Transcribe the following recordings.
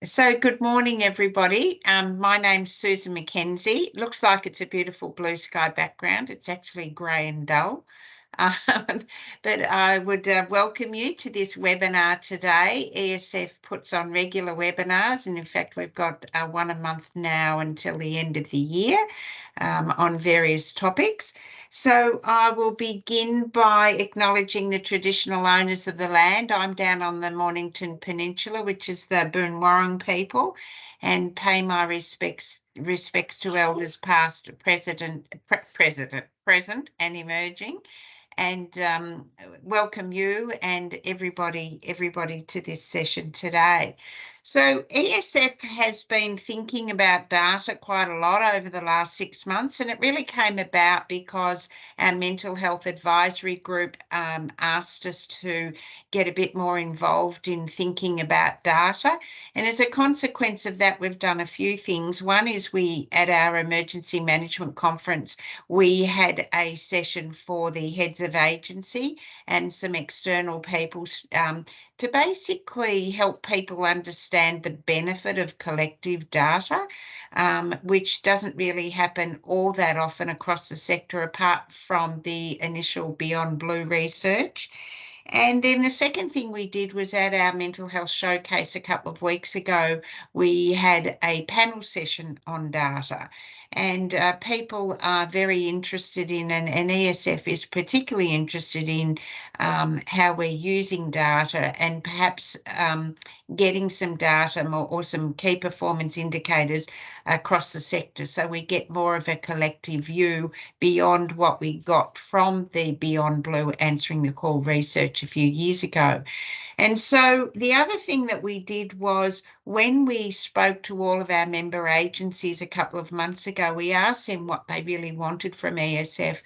So good morning, everybody. My name's Susan Mackenzie. Looks like it's a beautiful blue sky background. It's actually grey and dull. Um, but I would welcome you to this webinar today. ESF puts on regular webinars, and in fact, we've got one a month now until the end of the year on various topics. So I will begin by acknowledging the traditional owners of the land. I'm down on the Mornington Peninsula, which is the Boonwurrung people, and pay my respects to elders past, present, and emerging, and welcome you and everybody to this session today. So ESF has been thinking about data quite a lot over the last 6 months, and it really came about because our mental health advisory group asked us to get a bit more involved in thinking about data. And as a consequence of that, we've done a few things. One is at our emergency management conference, we had a session for the heads of agency and some external people to basically help people understand the benefit of collective data, which doesn't really happen all that often across the sector, apart from the initial Beyond Blue research. And then the second thing we did was at our mental health showcase a couple of weeks ago, we had a panel session on data. And people are very interested in, and ESF is particularly interested in how we're using data and perhaps getting some data or some key performance indicators across the sector, so we get more of a collective view beyond what we got from the Beyond Blue Answering the Call research a few years ago. And so the other thing that we did was, when we spoke to all of our member agencies a couple of months ago, we asked them what they really wanted from ESF.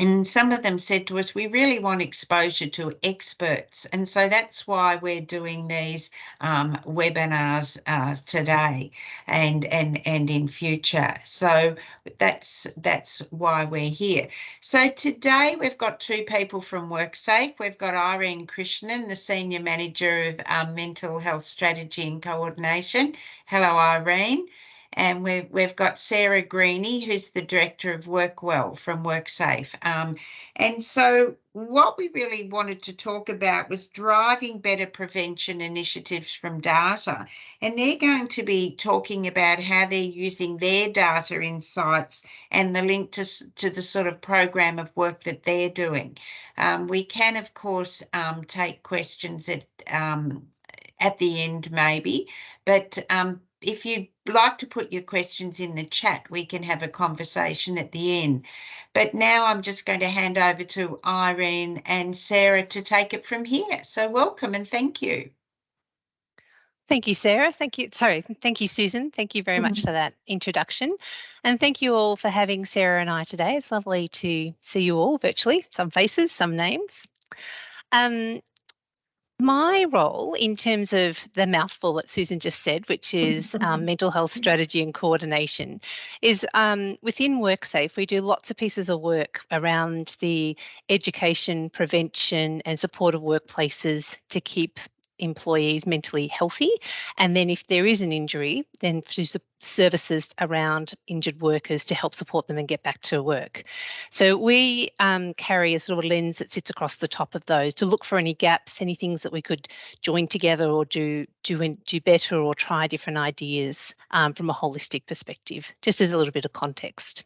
And some of them said to us, we really want exposure to experts. And so that's why we're doing these webinars today and in future. So that's why we're here. So today we've got two people from WorkSafe. We've got Irene Krishnan, the Senior Manager of Mental Health Strategy and Coordination. Hello, Irene. And we've got Sarah Greeney, who's the Director of WorkWell from WorkSafe. And so what we really wanted to talk about was driving better prevention initiatives from data. And they're going to be talking about how they're using their data insights and the link to the sort of program of work that they're doing. We can, of course, take questions at the end maybe, but if you'd like to put your questions in the chat, we can have a conversation at the end. But now I'm just going to hand over to Irene and Sarah to take it from here. So welcome and thank you. Thank you, Sarah. Thank you, Susan. Thank you very much for that introduction. And thank you all for having Sarah and I today. It's lovely to see you all virtually, some faces, some names. My role, in terms of the mouthful that Susan just said, which is mental health strategy and coordination, is within WorkSafe, we do lots of pieces of work around the education, prevention and support of workplaces to keep employees mentally healthy. And then if there is an injury, then through services around injured workers to help support them and get back to work. So we carry a sort of a lens that sits across the top of those to look for any gaps, any things that we could join together or do better or try different ideas from a holistic perspective, just as a little bit of context.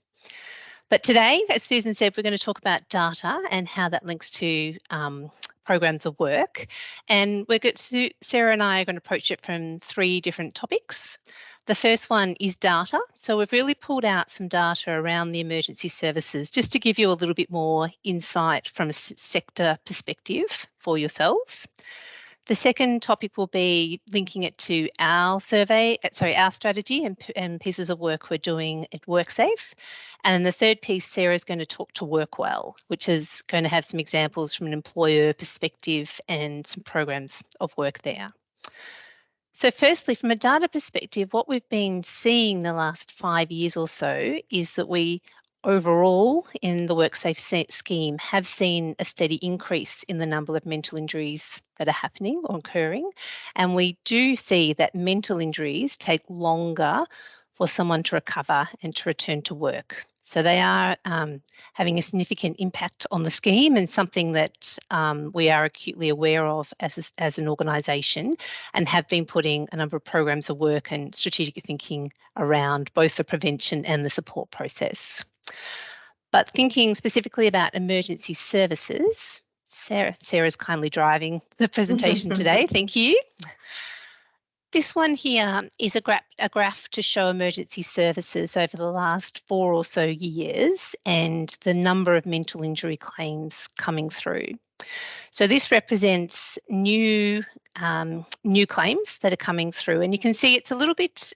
But today, as Susan said, we're going to talk about data and how that links to programs of work. And Sarah and I are going to approach it from 3 different topics. The first one is data. So we've really pulled out some data around the emergency services just to give you a little bit more insight from a sector perspective for yourselves. The second topic will be linking it to our strategy and pieces of work we're doing at WorkSafe. And the third piece, Sarah is going to talk to WorkWell, which is going to have some examples from an employer perspective and some programs of work there. So firstly, from a data perspective, what we've been seeing the last 5 years or so is that we overall in the WorkSafe scheme have seen a steady increase in the number of mental injuries that are happening or occurring. And we do see that mental injuries take longer for someone to recover and to return to work. So they are having a significant impact on the scheme, and something that we are acutely aware of as an organisation, and have been putting a number of programs of work and strategic thinking around both the prevention and the support process. But thinking specifically about emergency services, Sarah's kindly driving the presentation today, thank you. This one here is a graph to show emergency services over the last 4 or so years and the number of mental injury claims coming through. So this represents new claims that are coming through, and you can see it's a little bit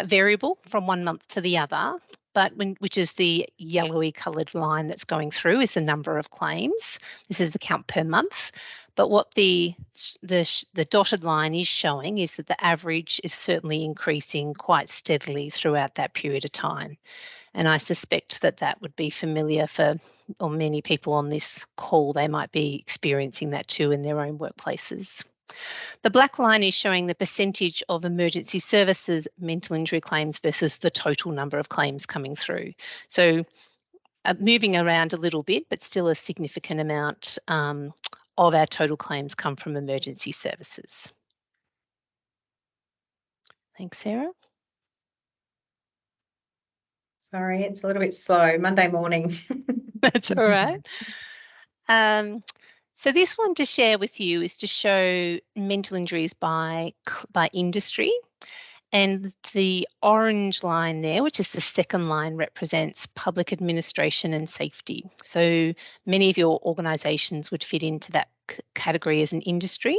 variable from one month to the other, but which is the yellowy coloured line that's going through is the number of claims. This is the count per month. But what the dotted line is showing is that the average is certainly increasing quite steadily throughout that period of time. And I suspect that that would be familiar for many people on this call. They might be experiencing that too in their own workplaces. The black line is showing the percentage of emergency services mental injury claims versus the total number of claims coming through. So moving around a little bit, but still a significant amount of our total claims come from emergency services. Thanks, Sarah. Sorry, it's a little bit slow. Monday morning. That's all right. So this one to share with you is to show mental injuries by industry. And the orange line there, which is the second line, represents public administration and safety. So many of your organisations would fit into that category as an industry.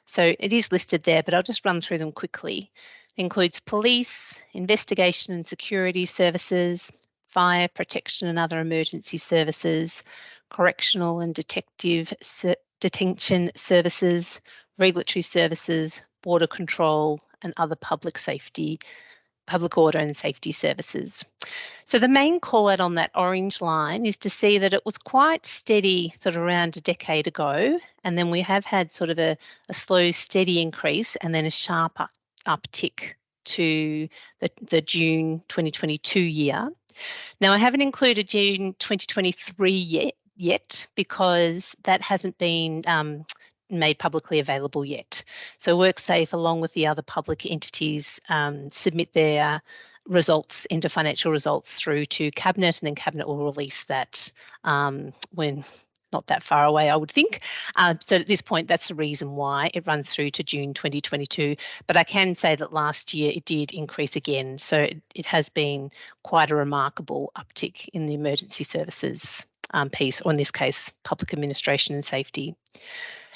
So it is listed there, but I'll just run through them quickly. It includes police, investigation and security services, fire protection and other emergency services, correctional and detention services, regulatory services, border control, and other public order and safety services. So the main call out on that orange line is to see that it was quite steady sort of around a decade ago, and then we have had sort of a slow, steady increase and then a sharp uptick to the June 2022 year. Now, I haven't included June 2023 yet because that hasn't been made publicly available yet. So WorkSafe, along with the other public entities, submit their results into financial results through to Cabinet, and then Cabinet will release that when not that far away, I would think. So at this point, that's the reason why it runs through to June 2022. But I can say that last year it did increase again. So it has been quite a remarkable uptick in the emergency services piece, or in this case, public administration and safety.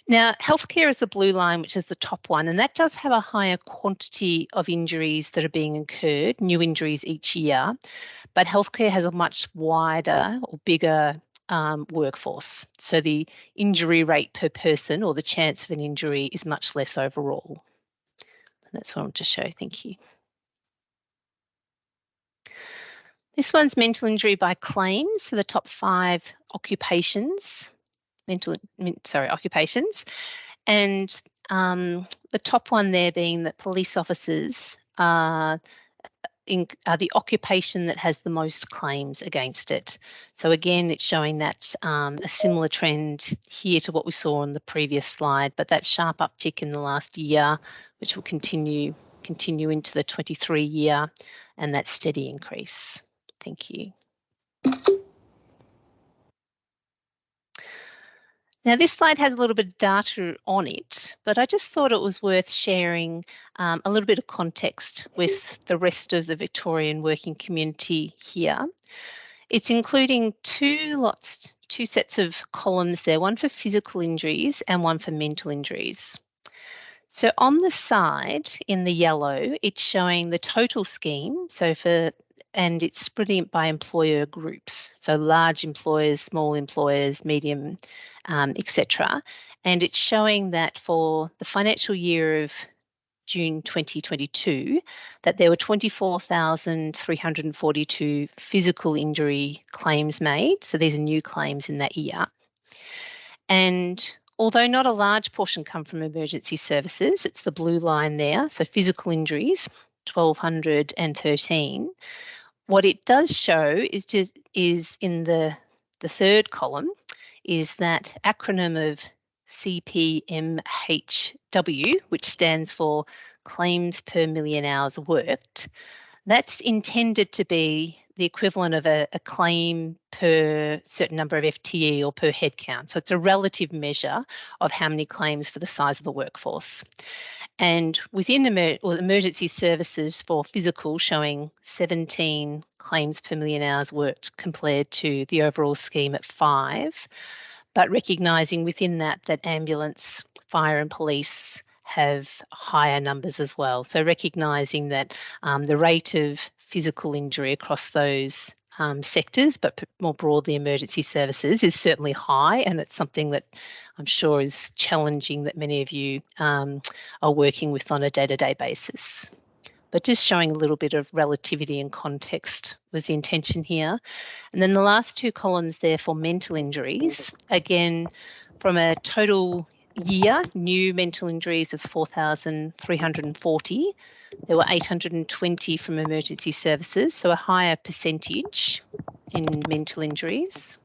Now, healthcare is the blue line, which is the top one, and that does have a higher quantity of injuries that are being incurred, new injuries each year, but healthcare has a much wider or bigger workforce. So the injury rate per person, or the chance of an injury, is much less overall. And that's what I want to show. Thank you. This one's mental injury by claims, so the top 5 occupations. Occupations, and the top one there being that police officers are the occupation that has the most claims against it. So again, it's showing that a similar trend here to what we saw on the previous slide, but that sharp uptick in the last year, which will continue into the 23 year, and that steady increase. Thank you. Now, this slide has a little bit of data on it, but I just thought it was worth sharing a little bit of context with the rest of the Victorian working community here. It's including two sets of columns there, one for physical injuries and one for mental injuries. So on the side in the yellow, it's showing the total scheme, and it's splitting it by employer groups, so large employers, small employers, medium, etc. And it's showing that for the financial year of June 2022 that there were 24,342 physical injury claims made. So these are new claims in that year. And although not a large portion come from emergency services, it's the blue line there, so physical injuries, 1,213. What it does show is in the third column is that acronym of CPMHW, which stands for claims per million hours worked. That's intended to be the equivalent of a claim per certain number of FTE or per head count. So it's a relative measure of how many claims for the size of the workforce. And within emergency services for physical, showing 17 claims per million hours worked compared to the overall scheme at 5, but recognising within that ambulance, fire and police have higher numbers as well. So recognising that the rate of physical injury across those sectors, but more broadly emergency services, is certainly high, and it's something that I'm sure is challenging that many of you are working with on a day-to-day basis. But just showing a little bit of relativity and context was the intention here. And then the last two columns there for mental injuries, again, from a total year, new mental injuries of 4,340, there were 820 from emergency services, so a higher percentage in mental injuries.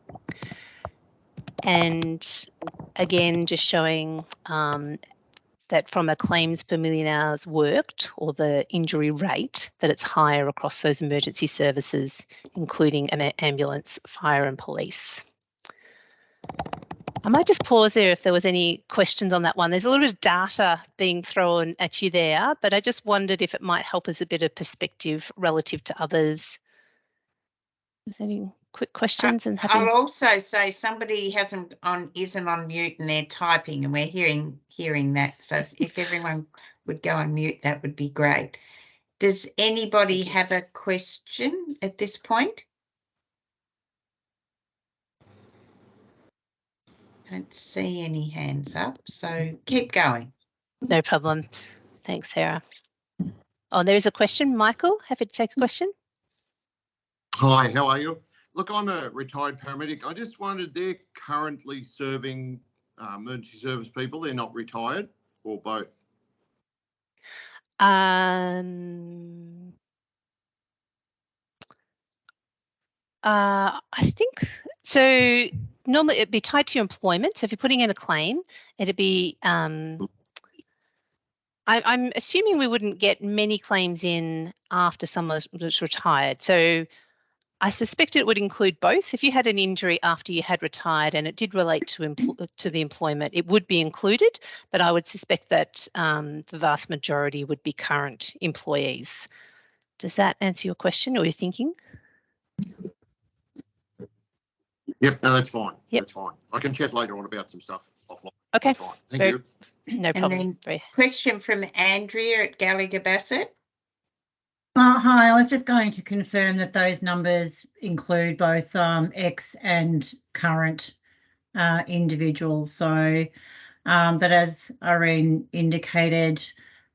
And again, just showing that from a claims per million hours worked, or the injury rate, that it's higher across those emergency services, including ambulance, fire and police. I might just pause there if there was any questions on that one. There's a little bit of data being thrown at you there, but I just wondered if it might help us a bit of perspective relative to others. Is there any quick questions? And I'll also say somebody isn't on mute and they're typing, and we're hearing that. So if everyone would go on mute, that would be great. Does anybody have a question at this point? Don't see any hands up, so keep going. No problem. Thanks, Sarah. Oh, there is a question. Michael, happy to take a question. Hi, how are you? Look, I'm a retired paramedic. I just wondered, they're currently serving emergency service people. They're not retired, or both? I think so. Normally it'd be tied to your employment. So if you're putting in a claim, it'd be, I'm assuming we wouldn't get many claims in after someone was retired. So I suspect it would include both. If you had an injury after you had retired and it did relate to the employment, it would be included, but I would suspect that the vast majority would be current employees. Does that answer your question or your thinking? Yep, no, that's fine. Yep. That's fine. I can chat later on about some stuff offline. Okay. That's fine. Thank you. No problem. And then question from Andrea at Gallagher Bassett. Hi, I was just going to confirm that those numbers include both ex and current individuals. So, but as Irene indicated,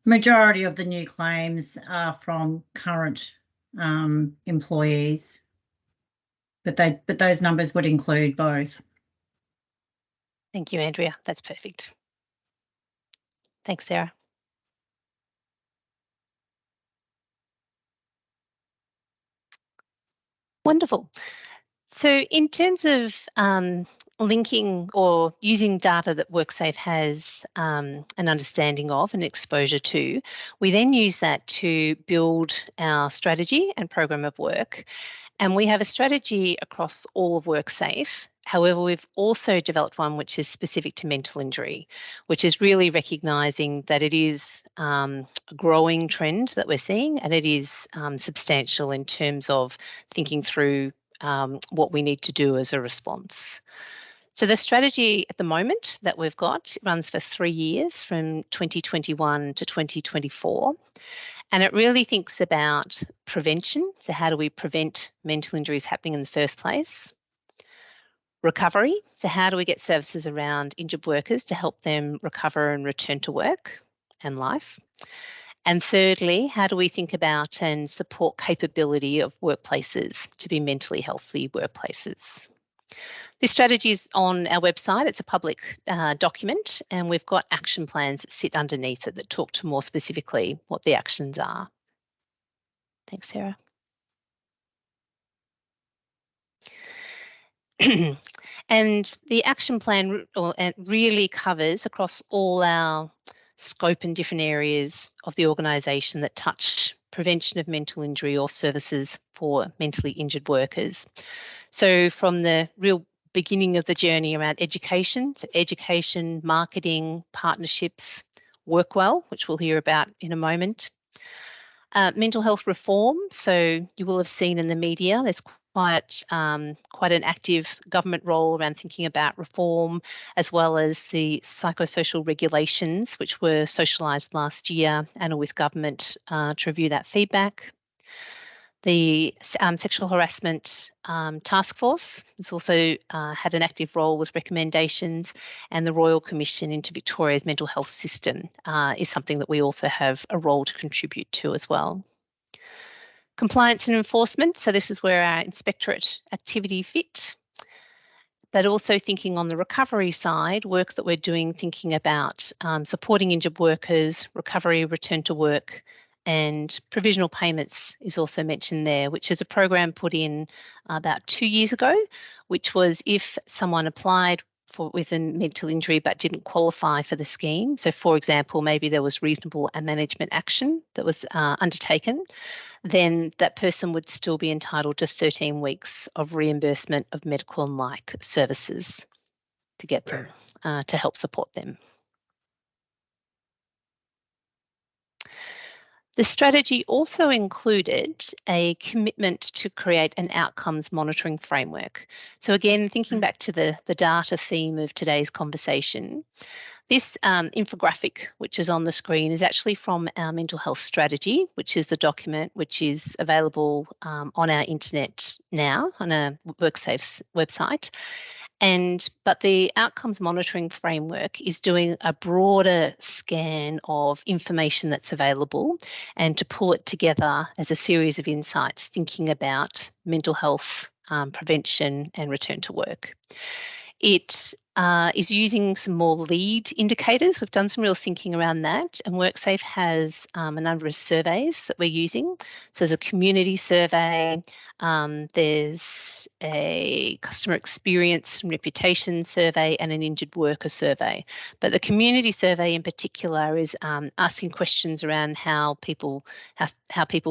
majority of the new claims are from current employees, but those numbers would include both. Thank you, Andrea. That's perfect. Thanks, Sarah. Wonderful. So in terms of linking or using data that WorkSafe has an understanding of and exposure to, we then use that to build our strategy and program of work. And we have a strategy across all of WorkSafe. However, we've also developed one which is specific to mental injury, which is really recognising that it is a growing trend that we're seeing, and it is substantial in terms of thinking through what we need to do as a response. So the strategy at the moment that we've got runs for 3 years, from 2021 to 2024. And it really thinks about prevention. So how do we prevent mental injuries happening in the first place? Recovery. So how do we get services around injured workers to help them recover and return to work and life? And thirdly, how do we think about and support capability of workplaces to be mentally healthy workplaces? This strategy is on our website. It's a public document, and we've got action plans that sit underneath it that talk to more specifically what the actions are. Thanks, Sarah. And the action plan really covers across all our scope and different areas of the organisation that touch prevention of mental injury or services for mentally injured workers. So from the real beginning of the journey around education, so education, marketing, partnerships, WorkWell, which we'll hear about in a moment. Mental health reform, so you will have seen in the media, there's quite an active government role around thinking about reform, as well as the psychosocial regulations, which were socialised last year and are with government to review that feedback. The Sexual Harassment Task Force has also had an active role with recommendations, and the Royal Commission into Victoria's mental health system is something that we also have a role to contribute to as well. Compliance and enforcement, so this is where our inspectorate activity fit, but also thinking on the recovery side, work that we're doing thinking about supporting injured workers, recovery, return to work, and provisional payments is also mentioned there, which is a program put in about 2 years ago, which was if someone applied with a mental injury but didn't qualify for the scheme. So for example, maybe there was reasonable and management action that was undertaken, then that person would still be entitled to 13 weeks of reimbursement of medical and like services to get them, to help support them. The strategy also included a commitment to create an outcomes monitoring framework. So again, thinking back to the data theme of today's conversation, this infographic, which is on the screen, is actually from our mental health strategy, which is the document which is available on our internet now on a WorkSafe's website. But the outcomes monitoring framework is doing a broader scan of information that's available and to pull it together as a series of insights thinking about mental health prevention and return to work. It is using some more lead indicators. We've done some real thinking around that, and WorkSafe has a number of surveys that we're using. So there's a community survey, there's a customer experience and reputation survey, and an injured worker survey. But the community survey in particular is asking questions around how people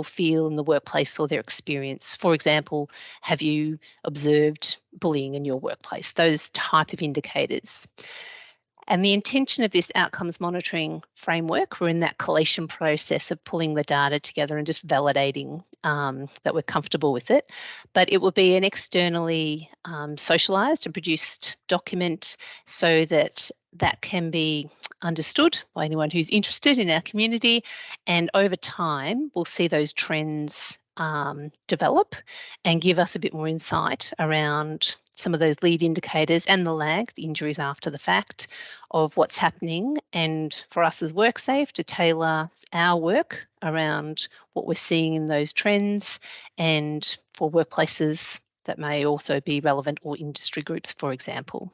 feel in the workplace or their experience. For example, have you observed bullying in your workplace? Those type of indicators. And the intention of this outcomes monitoring framework, we're in that collation process of pulling the data together and just validating that we're comfortable with it. But it will be an externally socialised and produced document so that that can be understood by anyone who's interested in our community. And over time, we'll see those trends develop and give us a bit more insight around some of those lead indicators and the lag, the injuries after the fact, of what's happening, and for us as WorkSafe to tailor our work around what we're seeing in those trends, and for workplaces that may also be relevant, or industry groups, for example.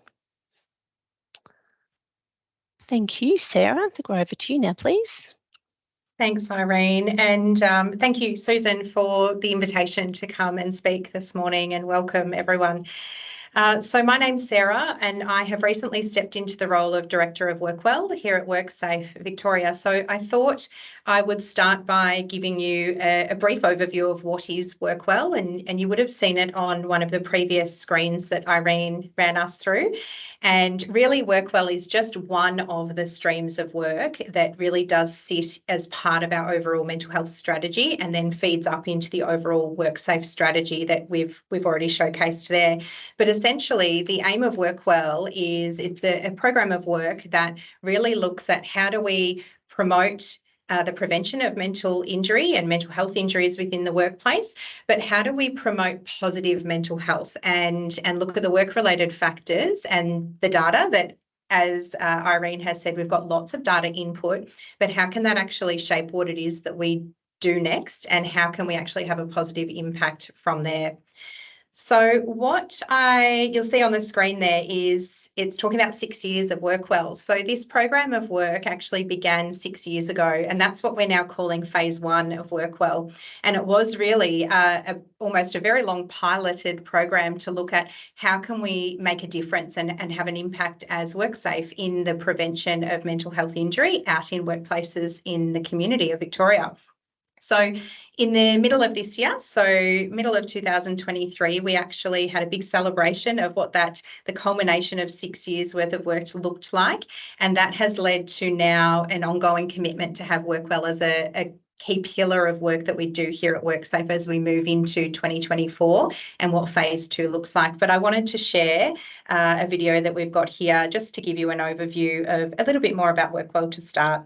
Thank you, Sarah. I think we're over to you now, please. Thanks, Irene, and thank you, Susan, for the invitation to come and speak this morning, and welcome everyone. So my name's Sarah, and I have recently stepped into the role of Director of WorkWell here at WorkSafe Victoria. So I thought I would start by giving you a brief overview of what is WorkWell, and you would have seen it on one of the previous screens that Irene ran us through. And really, WorkWell is just one of the streams of work that really does sit as part of our overall mental health strategy, and then feeds up into the overall WorkSafe strategy that we've already showcased there. But essentially, the aim of WorkWell is it's a program of work that really looks at how do we promote the prevention of mental injury and mental health injuries within the workplace, but how do we promote positive mental health and look at the work-related factors and the data that as Irene has said, we've got lots of data input, but how can that actually shape what it is that we do next, and how can we actually have a positive impact from there? So what you'll see on the screen there is it's talking about 6 years of WorkWell. So this program of work actually began 6 years ago, and that's what we're now calling phase 1 of WorkWell. And it was really almost a very long piloted program to look at how can we make a difference and have an impact as WorkSafe in the prevention of mental health injury out in workplaces in the community of Victoria. So in the middle of this year, so middle of 2023, we actually had a big celebration of what the culmination of 6 years worth of work looked like. And that has led to now an ongoing commitment to have WorkWell as a key pillar of work that we do here at WorkSafe as we move into 2024 and what phase 2 looks like. But I wanted to share a video that we've got here just to give you an overview of a little bit more about WorkWell to start.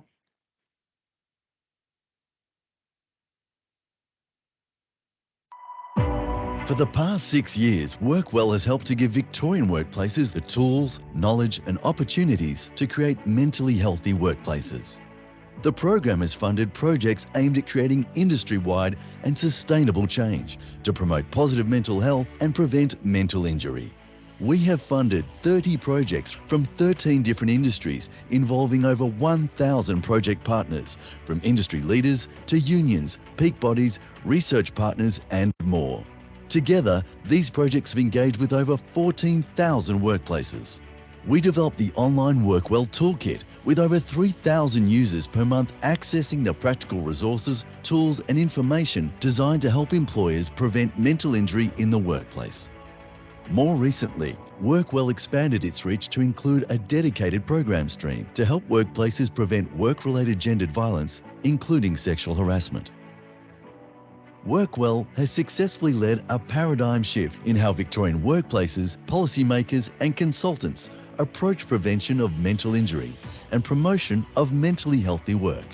For the past 6 years, WorkWell has helped to give Victorian workplaces the tools, knowledge and opportunities to create mentally healthy workplaces. The program has funded projects aimed at creating industry-wide and sustainable change to promote positive mental health and prevent mental injury. We have funded 30 projects from 13 different industries involving over 1,000 project partners, from industry leaders to unions, peak bodies, research partners and more. Together, these projects have engaged with over 14,000 workplaces. We developed the online WorkWell Toolkit with over 3,000 users per month accessing the practical resources, tools and information designed to help employers prevent mental injury in the workplace. More recently, WorkWell expanded its reach to include a dedicated program stream to help workplaces prevent work-related gendered violence, including sexual harassment. WorkWell has successfully led a paradigm shift in how Victorian workplaces, policymakers and consultants approach prevention of mental injury and promotion of mentally healthy work.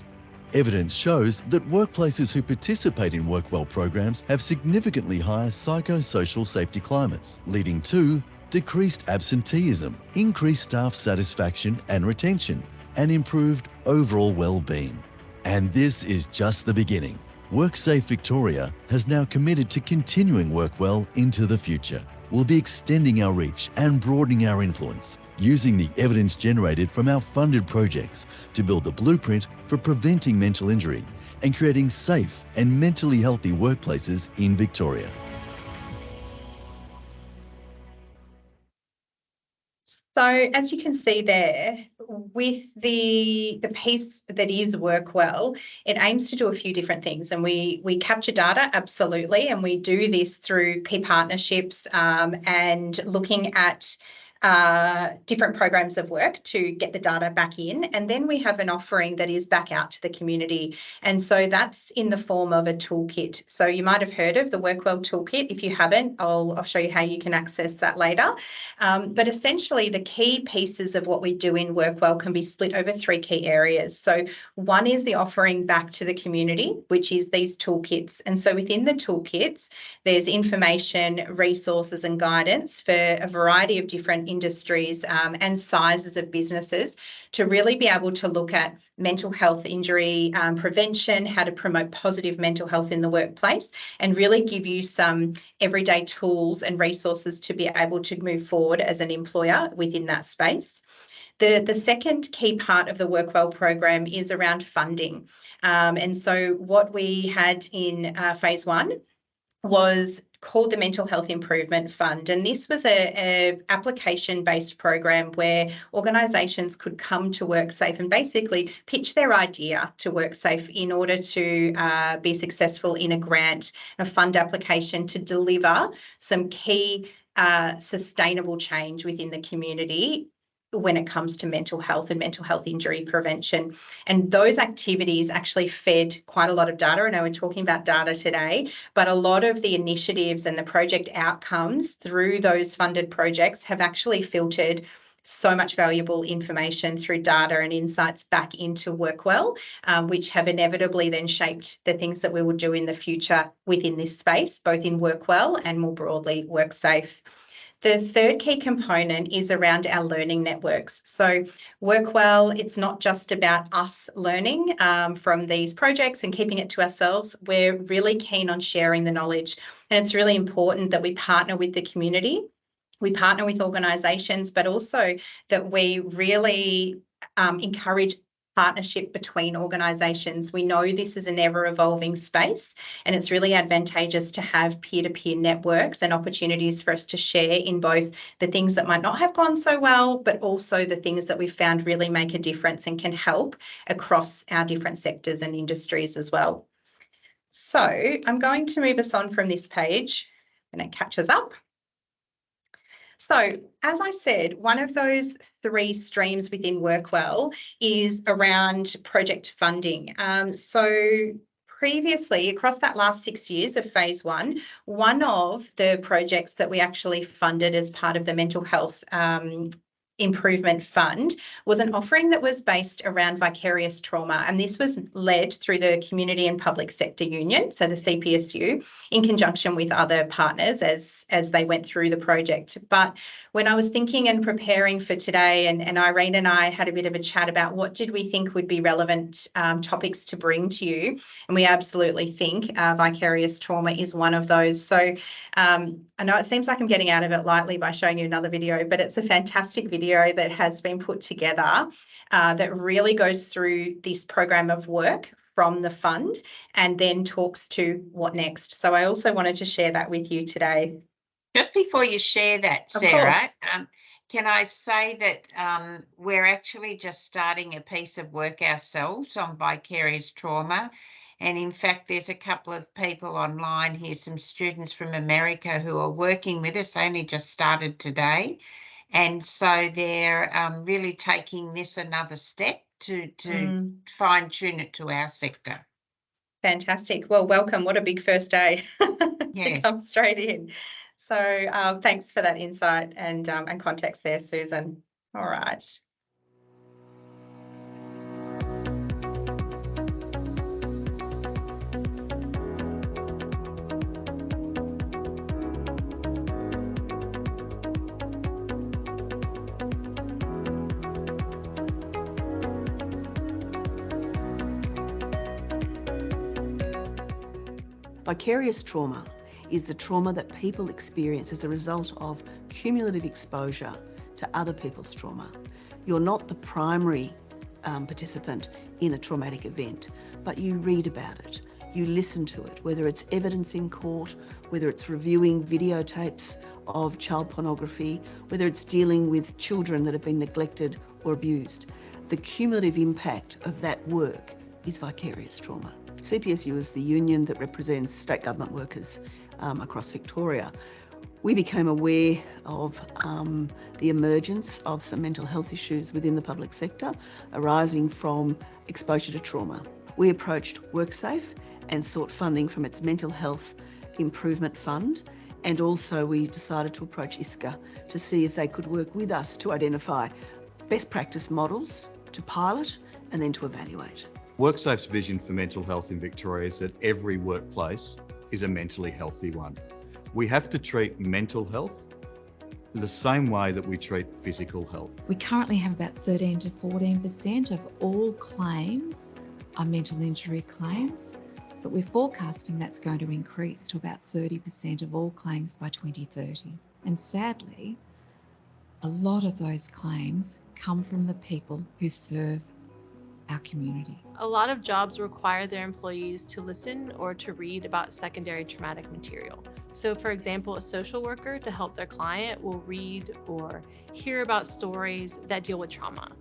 Evidence shows that workplaces who participate in WorkWell programs have significantly higher psychosocial safety climates, leading to decreased absenteeism, increased staff satisfaction and retention, and improved overall well-being. And this is just the beginning. WorkSafe Victoria has now committed to continuing WorkWell into the future. We'll be extending our reach and broadening our influence, using the evidence generated from our funded projects to build the blueprint for preventing mental injury and creating safe and mentally healthy workplaces in Victoria. So as you can see there, with the piece that is WorkWell, it aims to do a few different things. And we capture data, absolutely, and we do this through key partnerships and looking at different programs of work to get the data back in. And then we have an offering that is back out to the community. And so that's in the form of a toolkit. So you might have heard of the WorkWell toolkit. If you haven't, I'll show you how you can access that later. But essentially the key pieces of what we do in WorkWell can be split over 3 key areas. So one is the offering back to the community, which is these toolkits. And so within the toolkits, there's information, resources and guidance for a variety of different industries and sizes of businesses to really be able to look at mental health injury prevention, how to promote positive mental health in the workplace, and really give you some everyday tools and resources to be able to move forward as an employer within that space. The second key part of the WorkWell program is around funding. And so what we had in phase 1 was called the Mental Health Improvement Fund. And this was a application-based program where organisations could come to WorkSafe and basically pitch their idea to WorkSafe in order to be successful in a grant, a fund application to deliver some key sustainable change within the community when it comes to mental health and mental health injury prevention. And those activities actually fed quite a lot of data. I know we're talking about data today, but a lot of the initiatives and the project outcomes through those funded projects have actually filtered so much valuable information through data and insights back into WorkWell, which have inevitably then shaped the things that we will do in the future within this space, both in WorkWell and more broadly WorkSafe. The third key component is around our learning networks. So WorkWell, it's not just about us learning from these projects and keeping it to ourselves. We're really keen on sharing the knowledge, and it's really important that we partner with the community. We partner with organisations, but also that we really encourage partnership between organisations. We know this is an ever-evolving space, and it's really advantageous to have peer-to-peer networks and opportunities for us to share in both the things that might not have gone so well, but also the things that we've found really make a difference and can help across our different sectors and industries as well. So I'm going to move us on from this page when it catches up. So, as I said, one of those three streams within WorkWell is around project funding. So previously, across that last 6 years of phase one of the projects that we actually funded as part of the mental health improvement fund was an offering that was based around vicarious trauma, and this was led through the Community and Public Sector Union, so the CPSU, in conjunction with other partners as they went through the project. But when I was thinking and preparing for today, and Irene and I had a bit of a chat about what did we think would be relevant topics to bring to you, and we absolutely think vicarious trauma is one of those. So I know it seems like I'm getting out of it lightly by showing you another video, but it's a fantastic video that has been put together that really goes through this program of work from the fund and then talks to what next. So I also wanted to share that with you today. Just before you share that, Sarah, can I say that we're actually just starting a piece of work ourselves on vicarious trauma. And in fact, there's a couple of people online here, some students from America who are working with us, only just started today. And so they're really taking this another step to fine-tune it to our sector. Fantastic. Well, welcome. What a big first day to come straight in. So thanks for that insight and context there, Susan. All right. Vicarious trauma is the trauma that people experience as a result of cumulative exposure to other people's trauma. You're not the primary participant in a traumatic event, but you read about it, you listen to it, whether it's evidence in court, whether it's reviewing videotapes of child pornography, whether it's dealing with children that have been neglected or abused. The cumulative impact of that work is vicarious trauma. CPSU is the union that represents state government workers across Victoria. We became aware of the emergence of some mental health issues within the public sector arising from exposure to trauma. We approached WorkSafe and sought funding from its mental health improvement fund, and also we decided to approach ISCA to see if they could work with us to identify best practice models to pilot and then to evaluate. WorkSafe's vision for mental health in Victoria is that every workplace is a mentally healthy one. We have to treat mental health the same way that we treat physical health. We currently have about 13 to 14% of all claims are mental injury claims, but we're forecasting that's going to increase to about 30% of all claims by 2030. And sadly, a lot of those claims come from the people who serve our community. A lot of jobs require their employees to listen or to read about secondary traumatic material. So for example, a social worker to help their client will read or hear about stories that deal with trauma.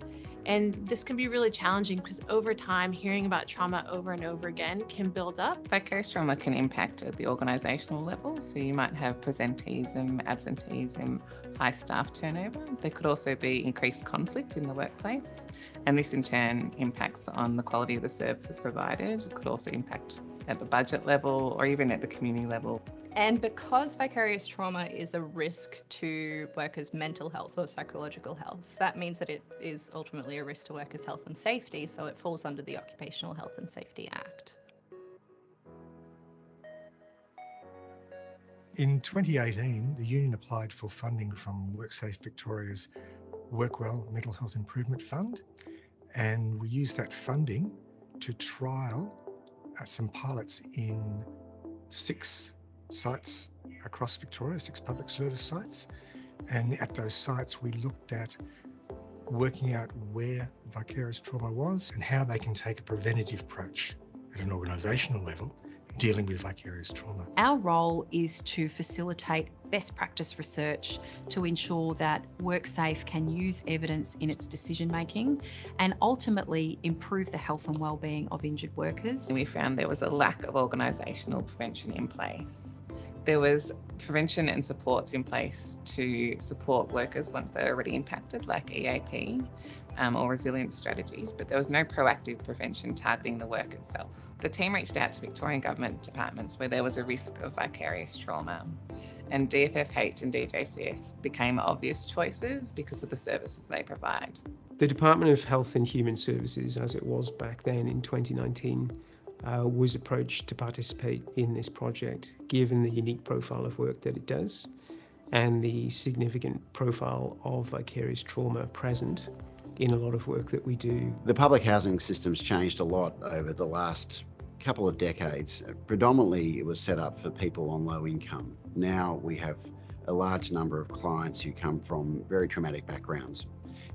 And this can be really challenging because over time, hearing about trauma over and over again can build up. Vicarious trauma can impact at the organisational level. So you might have presenteeism, absenteeism, high staff turnover. There could also be increased conflict in the workplace. And this in turn impacts on the quality of the services provided. It could also impact at the budget level or even at the community level. And because vicarious trauma is a risk to workers' mental health or psychological health, that means that it is ultimately a risk to workers' health and safety, so it falls under the Occupational Health and Safety Act. In 2018, the union applied for funding from WorkSafe Victoria's WorkWell Mental Health Improvement Fund, and we used that funding to trial some pilots in 6 sites across Victoria, 6 public service sites. And at those sites, we looked at working out where vicarious trauma was and how they can take a preventative approach at an organisational level dealing with vicarious trauma. Our role is to facilitate best practice research to ensure that WorkSafe can use evidence in its decision making and ultimately improve the health and wellbeing of injured workers. We found there was a lack of organisational prevention in place. There was prevention and supports in place to support workers once they're already impacted, like EAP or resilience strategies, but there was no proactive prevention targeting the work itself. The team reached out to Victorian government departments where there was a risk of vicarious trauma, and DFFH and DJCS became obvious choices because of the services they provide. The Department of Health and Human Services, as it was back then in 2019, was approached to participate in this project, given the unique profile of work that it does and the significant profile of vicarious trauma present in a lot of work that we do. The public housing system's changed a lot over the last couple of decades. Predominantly, it was set up for people on low income. Now we have a large number of clients who come from very traumatic backgrounds.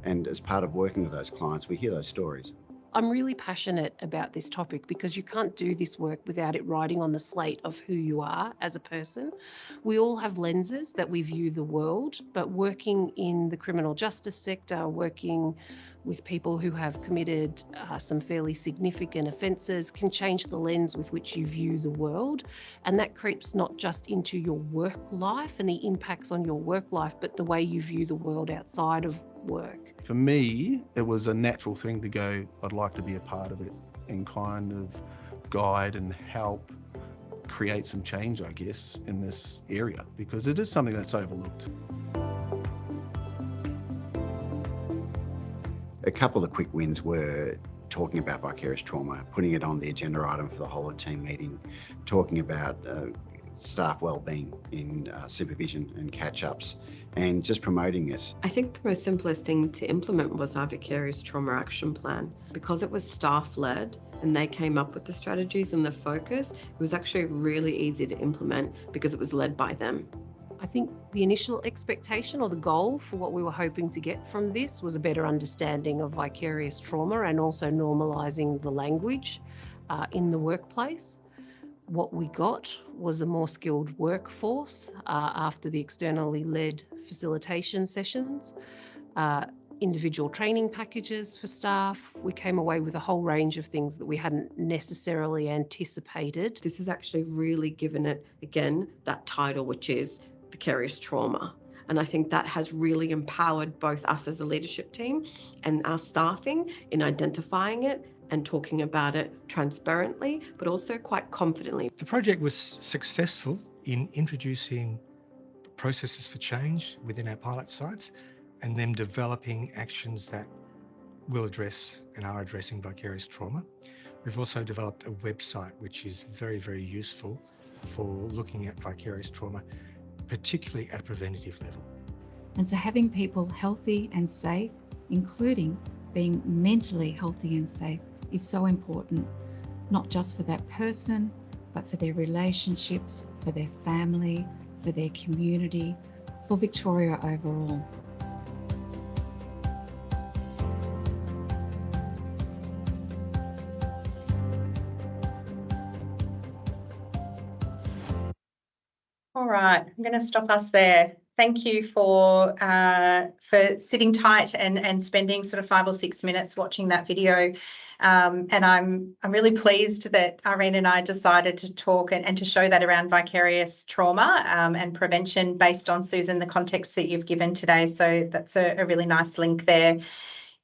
And as part of working with those clients, we hear those stories. I'm really passionate about this topic because you can't do this work without it writing on the slate of who you are as a person. We all have lenses that we view the world, but working in the criminal justice sector, working with people who have committed some fairly significant offences can change the lens with which you view the world. And that creeps not just into your work life and the impacts on your work life, but the way you view the world outside of work. For me, it was a natural thing to go, I'd like to be a part of it and kind of guide and help create some change, I guess, in this area, because it is something that's overlooked. A couple of quick wins were talking about vicarious trauma, putting it on the agenda item for the whole of team meeting, talking about staff wellbeing in supervision and catch-ups, and just promoting it. I think the most simplest thing to implement was our vicarious trauma action plan. Because it was staff-led and they came up with the strategies and the focus, it was actually really easy to implement because it was led by them. I think the initial expectation or the goal for what we were hoping to get from this was a better understanding of vicarious trauma and also normalising the language in the workplace. What we got was a more skilled workforce after the externally led facilitation sessions, individual training packages for staff. We came away with a whole range of things that we hadn't necessarily anticipated. This has actually really given it, again, that title, which is vicarious trauma. And I think that has really empowered both us as a leadership team and our staffing in identifying it and talking about it transparently, but also quite confidently. The project was successful in introducing processes for change within our pilot sites and them developing actions that will address and are addressing vicarious trauma. We've also developed a website which is very, very useful for looking at vicarious trauma, particularly at a preventative level. And so having people healthy and safe, including being mentally healthy and safe, is so important, not just for that person, but for their relationships, for their family, for their community, for Victoria overall. All right, I'm going to stop us there. Thank you for sitting tight and spending sort of 5 or 6 minutes watching that video. And I'm really pleased that Irene and I decided to talk and to show that around vicarious trauma and prevention based on, Susan, the context that you've given today. So that's a really nice link there.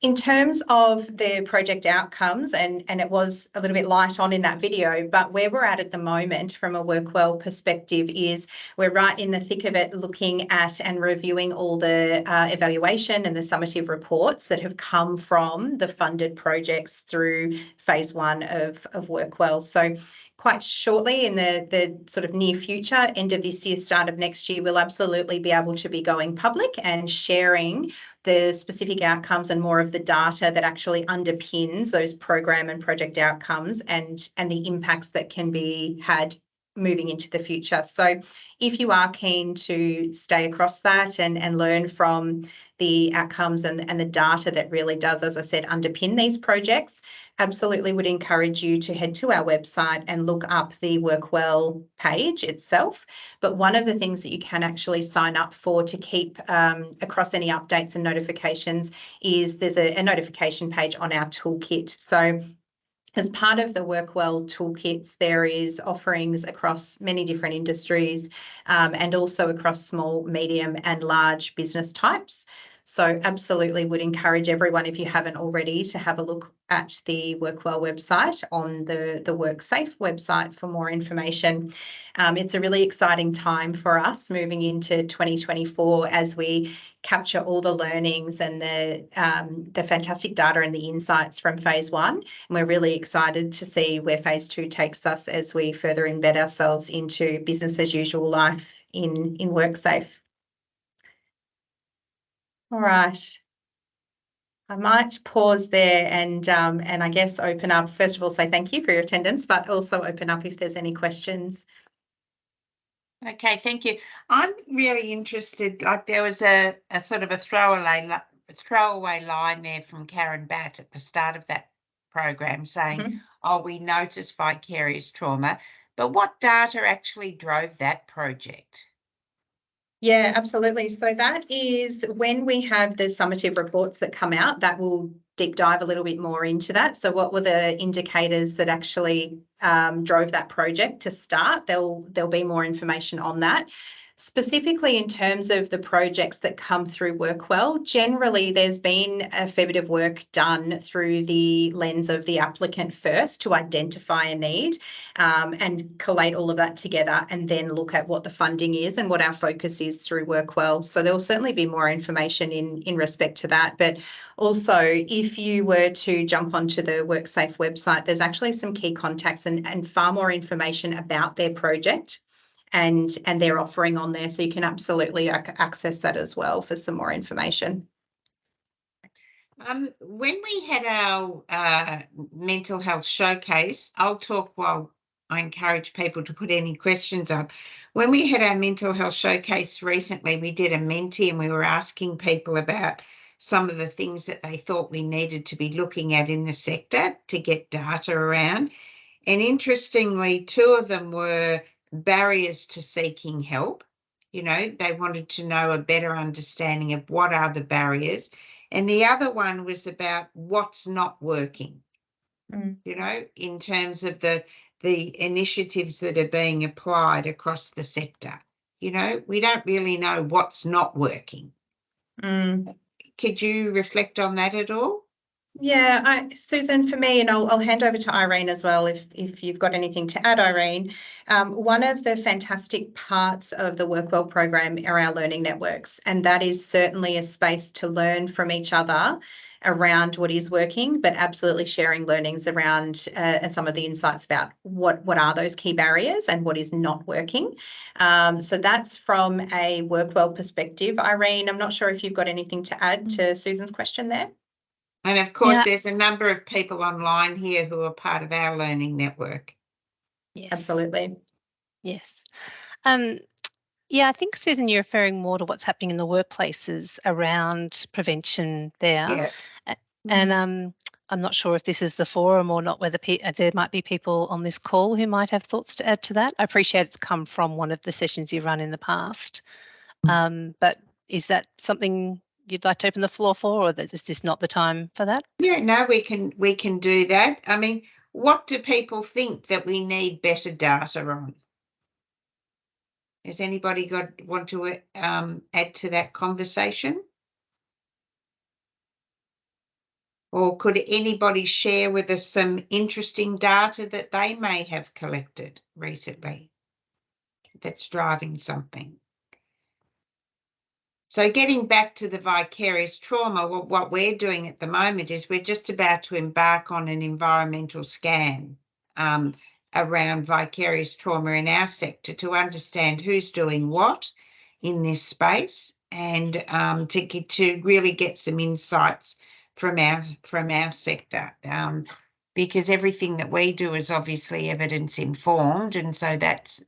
In terms of the project outcomes, and it was a little bit light on in that video, but where we're at the moment from a WorkWell perspective is we're right in the thick of it, looking at and reviewing all the evaluation and the summative reports that have come from the funded projects through phase 1 of WorkWell. So quite shortly in the sort of near future, end of this year, start of next year, we'll absolutely be able to be going public and sharing the specific outcomes and more of the data that actually underpins those program and project outcomes and the impacts that can be had moving into the future. So if you are keen to stay across that and learn from the outcomes and the data that really does, as I said, underpin these projects, absolutely would encourage you to head to our website and look up the WorkWell page itself. But one of the things that you can actually sign up for to keep across any updates and notifications is there's a notification page on our toolkit. So as part of the WorkWell toolkits, there is offerings across many different industries and also across small, medium and large business types. So absolutely would encourage everyone, if you haven't already, to have a look at the WorkWell website on the WorkSafe website for more information. It's a really exciting time for us moving into 2024 as we capture all the learnings and the fantastic data and the insights from phase 1. And we're really excited to see where phase 2 takes us as we further embed ourselves into business as usual life in WorkSafe. All right. I might pause there and I guess open up, first of all, say thank you for your attendance, but also open up if there's any questions. Okay, thank you. I'm really interested, like there was a sort of a throwaway line there from Karen Batt at the start of that program saying, oh, we noticed vicarious trauma, but what data actually drove that project? Yeah, absolutely. So that is when we have the summative reports that come out, that will deep dive a little bit more into that. So what were the indicators that actually drove that project to start? There'll be more information on that. Specifically in terms of the projects that come through WorkWell, generally there's been a fair bit of work done through the lens of the applicant first to identify a need and collate all of that together and then look at what the funding is and what our focus is through WorkWell. So there will certainly be more information in respect to that. But also, if you were to jump onto the WorkSafe website, there's actually some key contacts and far more information about their project and their offering on there. So you can absolutely access that as well for some more information. When we had our mental health showcase, I'll talk while I encourage people to put any questions up. When we had our mental health showcase recently, we did a Menti and we were asking people about some of the things that they thought we needed to be looking at in the sector to get data around. And interestingly, 2 of them were barriers to seeking help. You know, they wanted to know a better understanding of what are the barriers. And the other one was about what's not working, you know, in terms of the initiatives that are being applied across the sector. You know, we don't really know what's not working. Could you reflect on that at all? Yeah, Susan, for me, and I'll hand over to Irene as well if you've got anything to add, Irene. One of the fantastic parts of the WorkWell program are our learning networks, and that is certainly a space to learn from each other around what is working, but absolutely sharing learnings around and some of the insights about what are those key barriers and what is not working. So that's from a WorkWell perspective. Irene, I'm not sure if you've got anything to add to Susan's question there. And of course, there's a number of people online here who are part of our learning network. Yes. Absolutely. Yes. Yeah, I think, Susan, you're referring more to what's happening in the workplaces around prevention there. Yeah. And I'm not sure if this is the forum or not, whether there might be people on this call who might have thoughts to add to that. I appreciate it's come from one of the sessions you've run in the past. But is that something you'd like to open the floor for, or is this not the time for that? Yeah, no, we can do that. I mean, what do people think that we need better data on? Has anybody want to add to that conversation? Or could anybody share with us some interesting data that they may have collected recently that's driving something? So getting back to the vicarious trauma, what we're doing at the moment is we're just about to embark on an environmental scan around vicarious trauma in our sector to understand who's doing what in this space, and to really get some insights from our sector, because everything that we do is obviously evidence informed, and so that's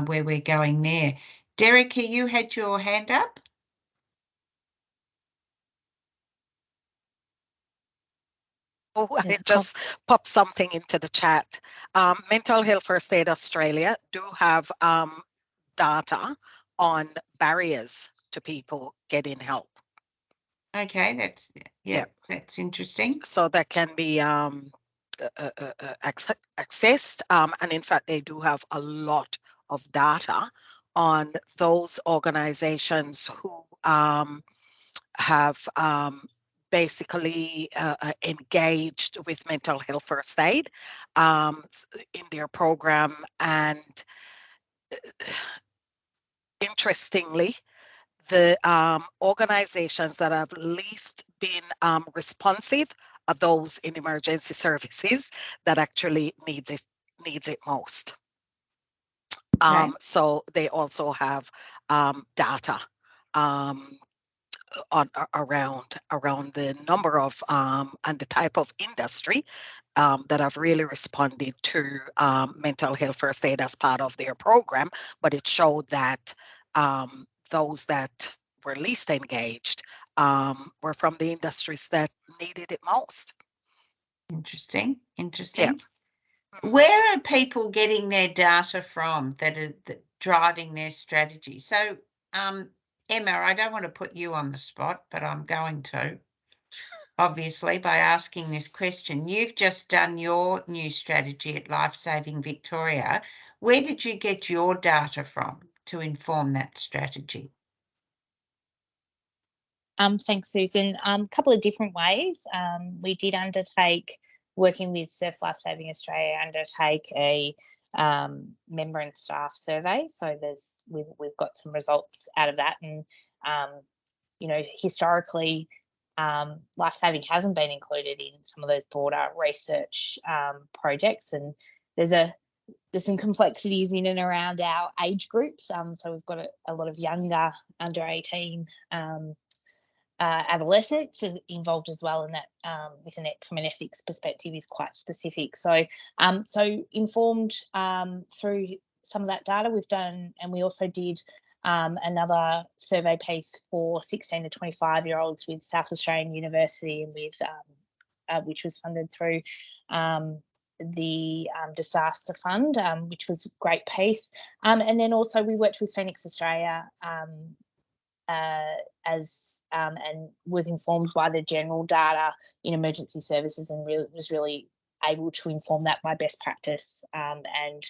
where we're going there. Derek, you had your hand up. Oh, I just popped something into the chat. Mental Health First Aid Australia do have data on barriers to people getting help. Okay, that's interesting. So that can be accessed, and in fact, they do have a lot of data on those organizations who have basically engaged with mental health first aid in their program. And interestingly, the organizations that have least been responsive are those in emergency services that actually needs it most. So they also have data around the number of and the type of industry that have really responded to mental health first aid as part of their program, but it showed that those that were least engaged were from the industries that needed it most. Interesting. Yeah. Where are people getting their data from that are driving their strategy? So, Emma, I don't want to put you on the spot, but I'm going to, obviously, by asking this question. You've just done your new strategy at Lifesaving Victoria. Where did you get your data from to inform that strategy? Thanks, Susan. A couple of different ways. We did undertake, working with Surf Lifesaving Australia, undertake a member and staff survey. So we've got some results out of that, and historically, lifesaving hasn't been included in some of those broader research projects, and there's some complexities in and around our age groups. So we've got a lot of younger, under 18 adolescents is involved as well, and that from an ethics perspective is quite specific. So informed through some of that data we've done, and we also did another survey piece for 16 to 25-year-olds with South Australian University, and with which was funded through the disaster fund, which was a great piece. And then also we worked with Phoenix Australia and was informed by the general data in emergency services, and was really able to inform that by best practice. And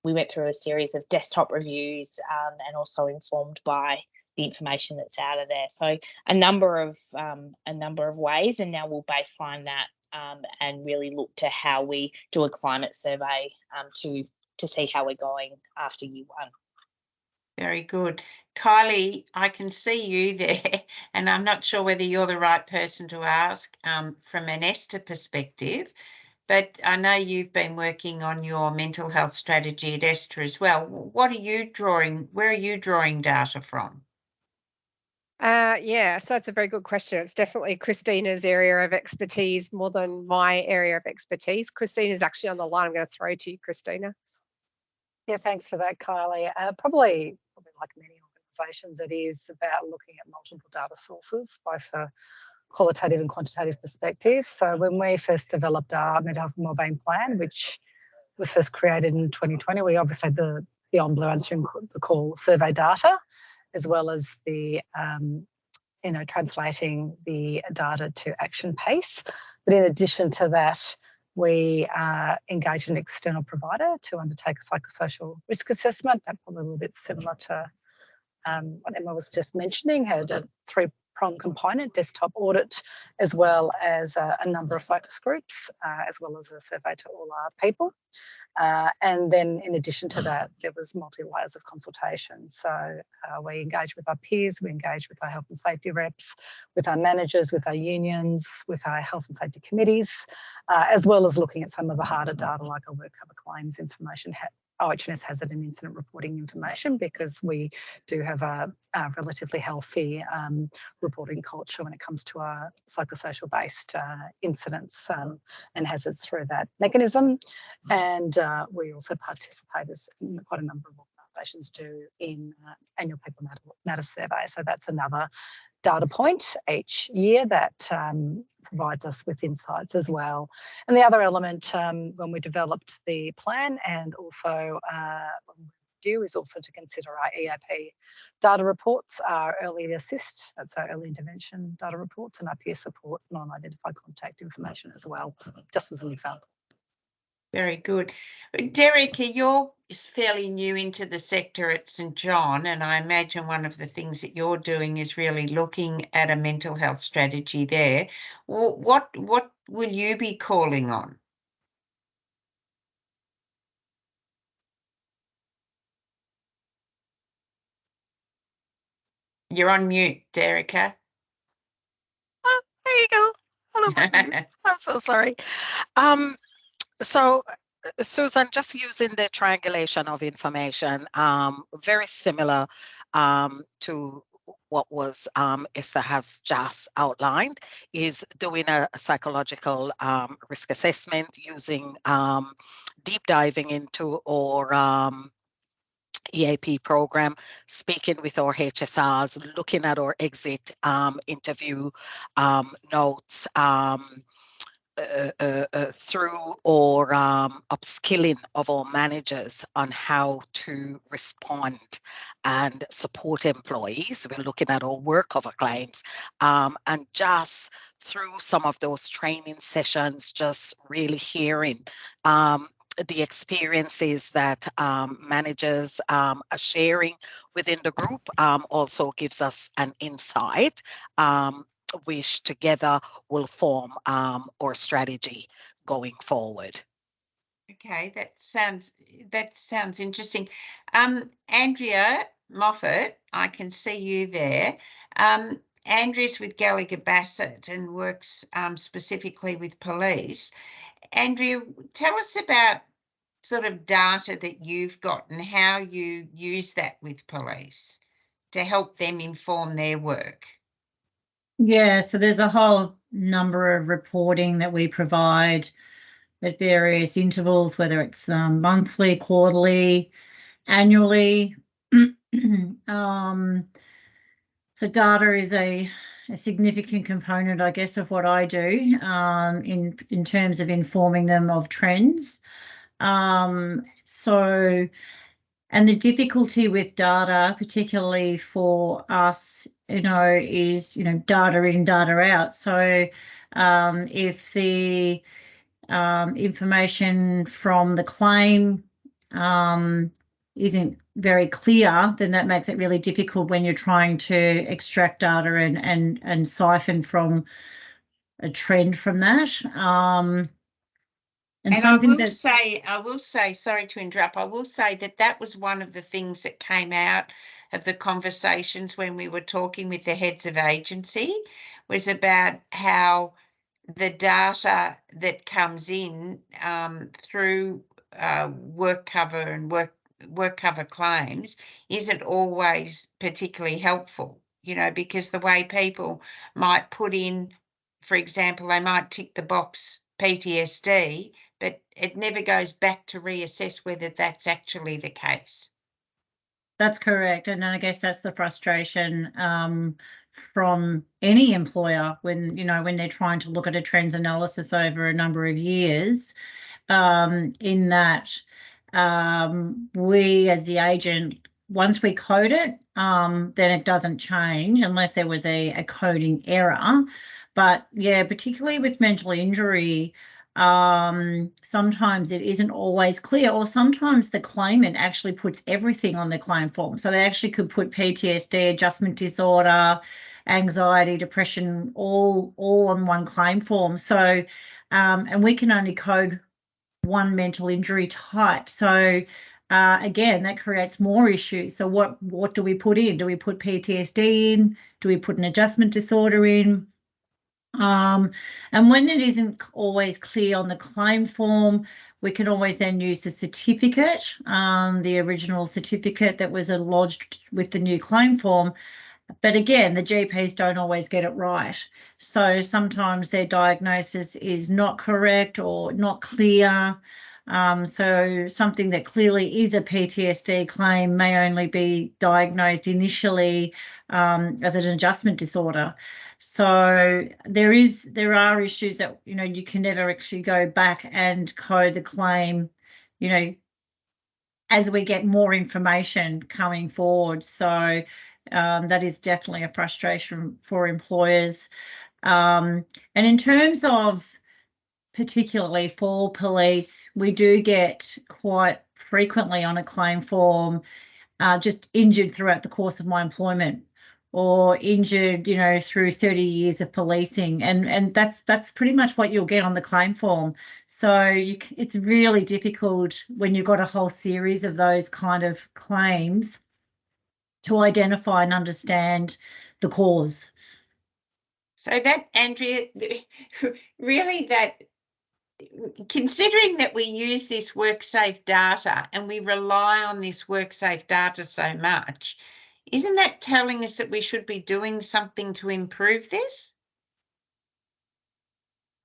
we went through a series of desktop reviews, and also informed by the information that's out of there. So a number of ways, and now we'll baseline that and really look to how we do a climate survey to see how we're going after year one. Very good. Kylie, I can see you there, and I'm not sure whether you're the right person to ask from an Esther perspective, but I know you've been working on your mental health strategy at Esther as well. Where are you drawing data from? Yeah, so that's a very good question. It's definitely Christina's area of expertise more than my area of expertise. Christina's actually on the line. I'm going to throw to you, Christina. Yeah, thanks for that, Kylie. Probably like many organisations, it is about looking at multiple data sources, both a qualitative and quantitative perspective. So when we first developed our mental health and wellbeing plan, which was first created in 2020, we obviously had the Beyond Blue answering the call survey data, as well as the translating the data to action pace. But in addition to that, we engaged an external provider to undertake a psychosocial risk assessment. That's probably a little bit similar to what Emma was just mentioning, had a three-pronged component, desktop audit, as well as a number of focus groups, as well as a survey to all our people. And then in addition to that, there was multi-layers of consultation. So we engage with our peers, we engage with our health and safety reps, with our managers, with our unions, with our health and safety committees, as well as looking at some of the harder data like our work cover claims information, OH&S hazard and incident reporting information, because we do have a relatively healthy reporting culture when it comes to our psychosocial based incidents and hazards through that mechanism. And we also participate, as quite a number of organisations do, in annual People Matter survey. So that's another data point each year that provides us with insights as well. And the other element when we developed the plan and also when we do is also to consider our EAP data reports, our early assist, that's our early intervention data reports, and our peer support, non-identified contact information as well, just as an example. Very good. Derek, you're fairly new into the sector at St John, and I imagine one of the things that you're doing is really looking at a mental health strategy there. What will you be calling on? You're on mute, Derek. Oh, there you go. Hello, I'm so sorry. So, Susan, just using the triangulation of information, very similar to what was Esther has just outlined, is doing a psychological risk assessment using deep diving into our EAP program, speaking with our HSRs, looking at our exit interview notes, through or upskilling of our managers on how to respond and support employees. We're looking at our work cover claims, and just through some of those training sessions, just really hearing the experiences that managers are sharing within the group also gives us an insight which together will form our strategy going forward. Okay, that sounds interesting. Andrea Moffat, I can see you there. Andrea's with Gallagher Bassett and works specifically with police. Andrea, tell us about sort of data that you've got and how you use that with police to help them inform their work. Yeah, so there's a whole number of reporting that we provide at various intervals, whether it's monthly, quarterly, annually. So data is a significant component, I guess, of what I do in terms of informing them of trends. And the difficulty with data, particularly for us, is, data in, data out. So if the information from the claim isn't very clear, then that makes it really difficult when you're trying to extract data and siphon from a trend from that. And I will say, sorry to interrupt, I will say that was one of the things that came out of the conversations when we were talking with the heads of agency, was about how the data that comes in through work cover and work cover claims isn't always particularly helpful, because the way people might put in, for example, they might tick the box PTSD, but it never goes back to reassess whether that's actually the case. That's correct. And I guess that's the frustration from any employer when they're trying to look at a trends analysis over a number of years, in that we as the agent, once we code it, then it doesn't change unless there was a coding error. But yeah, particularly with mental injury, sometimes it isn't always clear, or sometimes the claimant actually puts everything on the claim form. So they actually could put PTSD, adjustment disorder, anxiety, depression, all on one claim form. So, and we can only code one mental injury type. So again, that creates more issues. So what do we put in? Do we put PTSD in? Do we put an adjustment disorder in? And when it isn't always clear on the claim form, we can always then use the certificate, the original certificate that was lodged with the new claim form. But again, the GPs don't always get it right. So sometimes their diagnosis is not correct or not clear. So something that clearly is a PTSD claim may only be diagnosed initially as an adjustment disorder. So there are issues that, you know, you can never actually go back and code the claim, you know, as we get more information coming forward. So that is definitely a frustration for employers. And in terms of particularly for police, we do get quite frequently on a claim form just injured throughout the course of my employment, or injured, you know, through 30 years of policing, and that's pretty much what you'll get on the claim form. So it's really difficult when you've got a whole series of those kind of claims to identify and understand the cause. So that, Andrea, really, that considering that we use this WorkSafe data and we rely on this WorkSafe data so much, isn't that telling us that we should be doing something to improve this?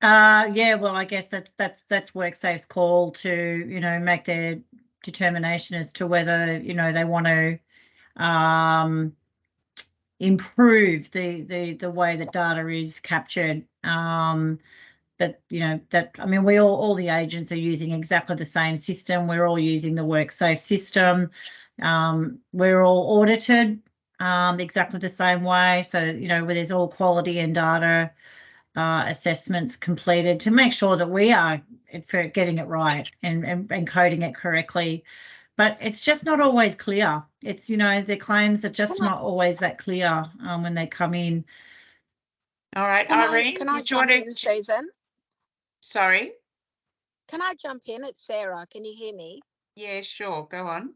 Yeah, well, I guess that's WorkSafe's call to, you know, make their determination as to whether, you know, they want to improve the way that data is captured. But, you know, that, I mean, all the agents are using exactly the same system. We're all using the WorkSafe system. We're all audited exactly the same way. So, you know, where there's all quality and data assessments completed to make sure that we are getting it right and coding it correctly. But it's just not always clear. It's, you know, the claims are just not always that clear when they come in. All right, Irene, can I jump in, Susan? Sorry? Can I jump in? It's Sarah. Can you hear me? Yeah, sure. Go on.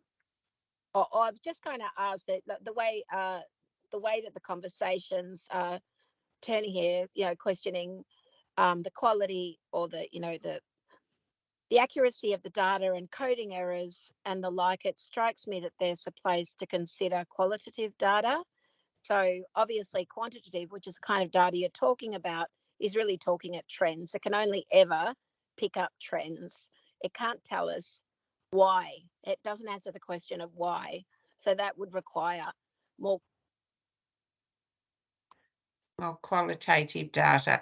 I was just going to ask that the way that the conversations are turning here, you know, questioning the quality or the accuracy of the data and coding errors and the like, it strikes me that there's a place to consider qualitative data. So obviously quantitative, which is kind of data you're talking about, is really talking at trends. It can only ever pick up trends. It can't tell us why. It doesn't answer the question of why. So that would require more qualitative data.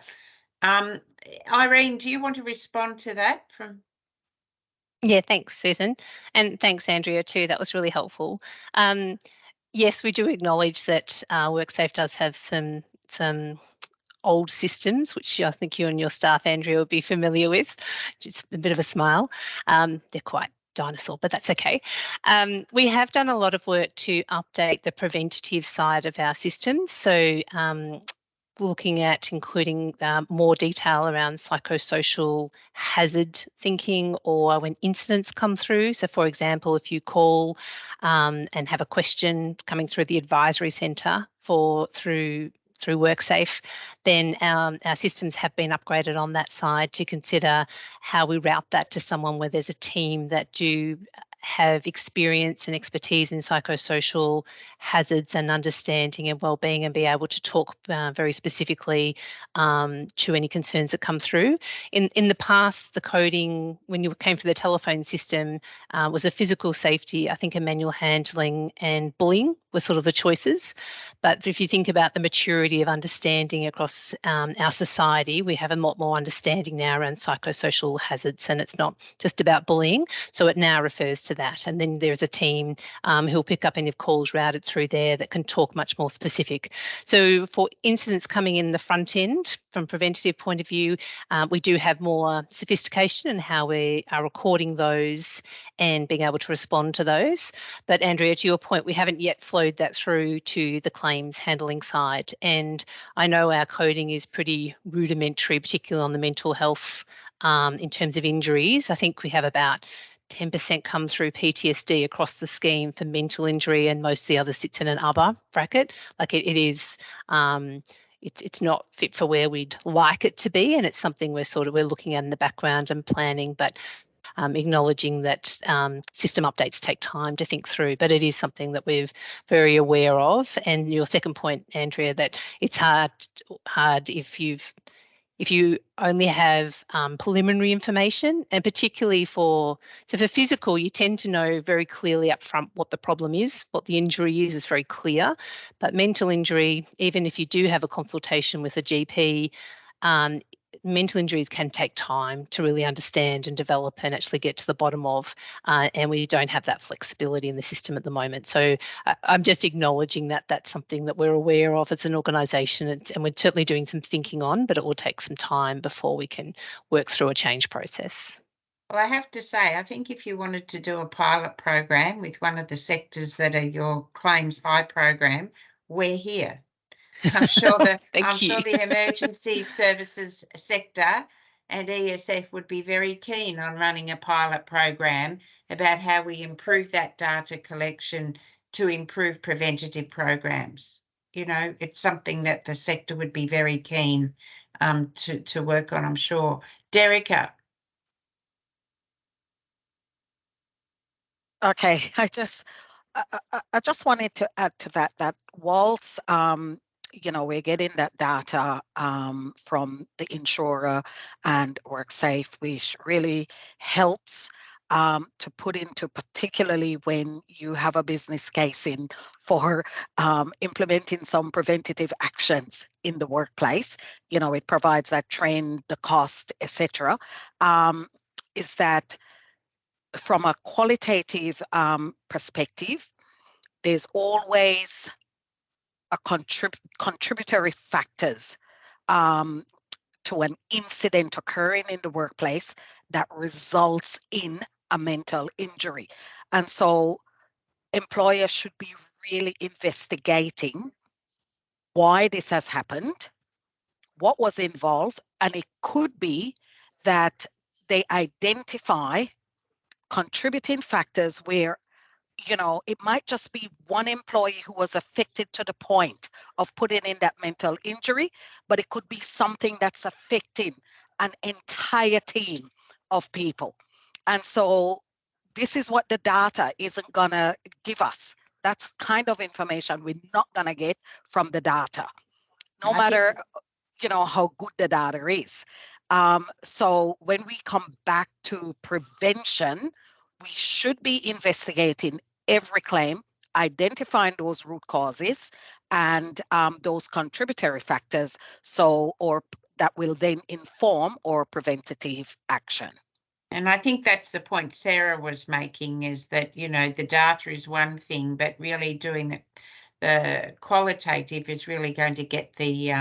Irene, do you want to respond to that from? Yeah, thanks, Susan. And thanks, Andrea, too. That was really helpful. Yes, we do acknowledge that WorkSafe does have some old systems, which I think you and your staff, Andrea, will be familiar with. Just a bit of a smile. They're quite dinosaur, but that's okay. We have done a lot of work to update the preventative side of our systems. So looking at including more detail around psychosocial hazard thinking or when incidents come through. So for example, if you call and have a question coming through the advisory centre through WorkSafe, then our systems have been upgraded on that side to consider how we route that to someone where there's a team that do have experience and expertise in psychosocial hazards and understanding and wellbeing, and be able to talk very specifically to any concerns that come through. In the past, the coding, when you came for the telephone system, was a physical safety, I think a manual handling and bullying were sort of the choices. But if you think about the maturity of understanding across our society, we have a lot more understanding now around psychosocial hazards, and it's not just about bullying. So it now refers to that. And then there's a team who'll pick up any calls routed through there that can talk much more specific. So for incidents coming in the front end, from preventative point of view, we do have more sophistication in how we are recording those and being able to respond to those. But Andrea, to your point, we haven't yet flowed that through to the claims handling side. And I know our coding is pretty rudimentary, particularly on the mental health in terms of injuries. I think we have about 10% come through PTSD across the scheme for mental injury, and most of the others sits in an other bracket. Like it is, it's not fit for where we'd like it to be, and it's something we're looking at in the background and planning, but acknowledging that system updates take time to think through, but it is something that we're very aware of. And your second point, Andrea, that it's hard if you only have preliminary information, and particularly for physical, you tend to know very clearly upfront what the problem is, what the injury is very clear. But mental injury, even if you do have a consultation with a GP, mental injuries can take time to really understand and develop and actually get to the bottom of, and we don't have that flexibility in the system at the moment. So I'm just acknowledging that that's something that we're aware of as an organisation, and we're certainly doing some thinking on, but it will take some time before we can work through a change process. Well, I have to say, I think if you wanted to do a pilot program with one of the sectors that are your claims high program, we're here. I'm sure the emergency services sector and ESF would be very keen on running a pilot program about how we improve that data collection to improve preventative programs. You know, it's something that the sector would be very keen to work on, I'm sure. Derica. Okay, I just wanted to add to that whilst we're getting that data from the insurer and WorkSafe, which really helps to put into, particularly when you have a business case in for implementing some preventative actions in the workplace. It provides that trend, the cost, etc. Is that from a qualitative perspective, there's always a contributory factors to an incident occurring in the workplace that results in a mental injury. And so employers should be really investigating why this has happened, what was involved, and it could be that they identify contributing factors where it might just be one employee who was affected to the point of putting in that mental injury, but it could be something that's affecting an entire team of people. And so this is what the data isn't going to give us. That's kind of information we're not going to get from the data, no matter how good the data is. So when we come back to prevention, we should be investigating every claim, identifying those root causes and those contributory factors, or that will then inform our preventative action. And I think that's the point Sarah was making, is that, the data is one thing, but really doing the qualitative is really going to get the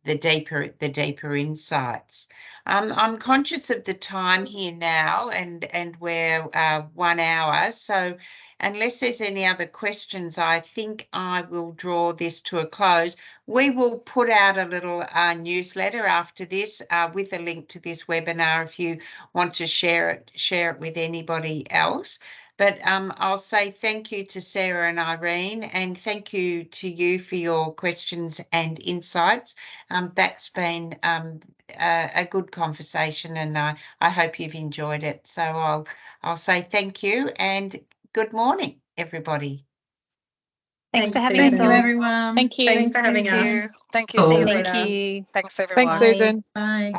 deeper insights. I'm conscious of the time here now, and we're 1 hour. So unless there's any other questions, I think I will draw this to a close. We will put out a little newsletter after this with a link to this webinar if you want to share it with anybody else. But I'll say thank you to Sarah and Irene, and thank you to you for your questions and insights. That's been a good conversation, and I hope you've enjoyed it. So I'll say thank you and good morning, everybody. Thanks for having Thank us you, all. everyone. Thanks for having us. Thank you. See you Susan. later. Thanks, everyone. Thanks, Susan. Bye.